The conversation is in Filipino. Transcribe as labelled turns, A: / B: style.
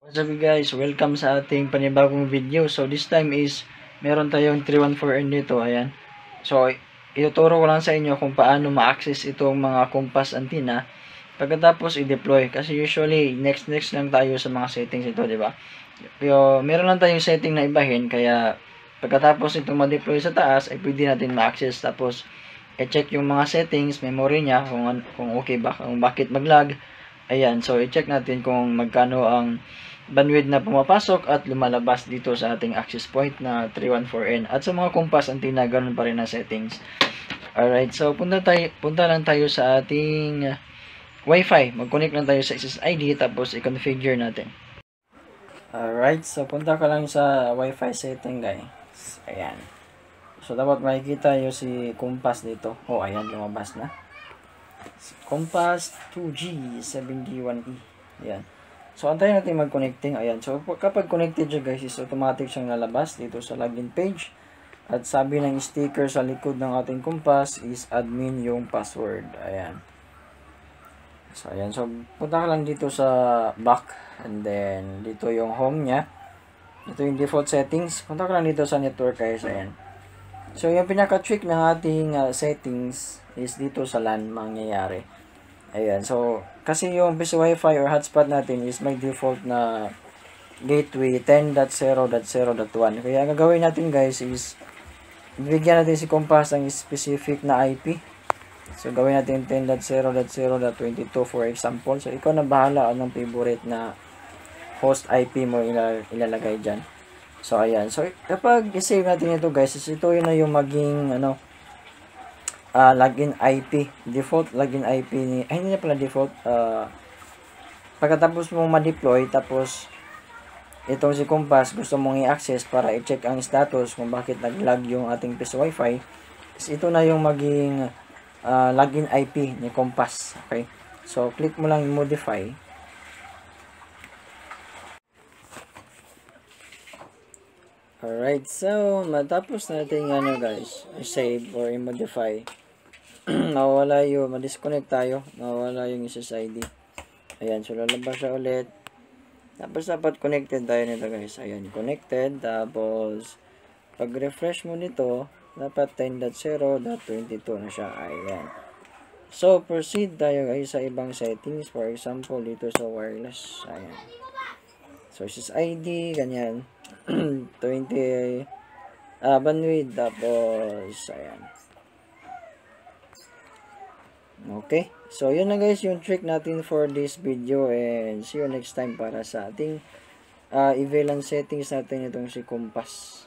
A: What's up guys? Welcome sa ating panibagong video. So this time is meron tayong 314N dito. Ayan. So ituturo ko lang sa inyo kung paano ma-access itong mga compass antenna pagkatapos i-deploy. Kasi usually next lang tayo sa mga settings ito, di ba? Pero meron lang tayong setting na ibahin, kaya pagkatapos itong ma-deploy sa taas ay pwede natin ma-access. Tapos i-check yung mga settings, memory niya kung okay ba, kung bakit mag-lag. Ayan, so i-check natin kung magkano ang bandwidth na pumapasok at lumalabas dito sa ating access point na 314N. At sa mga compass antenna, ganun pa rin ang settings. Alright, so punta lang tayo sa ating Wi-Fi. Mag-connect lang tayo sa SSID tapos i-configure natin. Alright, so punta ka lang sa Wi-Fi setting guys. Ayan. So dapat makikita yung si compass dito. Oh, ayan, lumabas na. Compass 2G 71E. Ayan. So, antayin natin mag-connecting. Ayan. So, kapag connected siya guys, is automatic siyang lalabas dito sa login page. At sabi ng sticker sa likod ng ating compass is admin yung password. Ayan. So, ayan. So, punta ka lang dito sa back. And then, dito yung home niya. Ito yung default settings. Punta ka lang dito sa network guys. Ayan. So, yung pinaka-trick ng ating settings is dito sa LAN mangyayari. Ayan. So, kasi yung PC Wi-Fi or hotspot natin is may default na gateway 10.0.0.1. Kaya ang gagawin natin guys is bigyan natin si compass ng specific na IP. So, gawin natin 10.0.0.22 for example. So, ikaw na bahala anong favorite na host IP mo ilalagay dyan. So, ayan. So, kapag i-save natin ito guys, ito yun na yung maging login IP. Default login IP ni, ay hindi na pala default. Pagkatapos mong ma-deploy, tapos itong si compass gusto mong i-access para i-check ang status kung bakit nag-lag yung ating PC Wi-Fi, ito na yung maging login IP ni compass. Okay? So, click mo lang modify. Alright, so matapos natin guys, i-save or i-modify, mawala yung, ma-disconnect tayo, mawala yung SSID. Ayan, so lalabas siya ulit. Tapos dapat connected tayo nito guys. Ayan, connected. Tapos pag-refresh mo nito, dapat 10.0.22 na siya. Ayan. So proceed tayo guys sa ibang settings. For example, dito sa wireless. Ayan. So SSID, ganyan. 20 bandwidth, tapos ayan. Okay, so yun na guys yung trick natin for this video, and see you next time para sa ating i-VLAN settings natin itong si compass.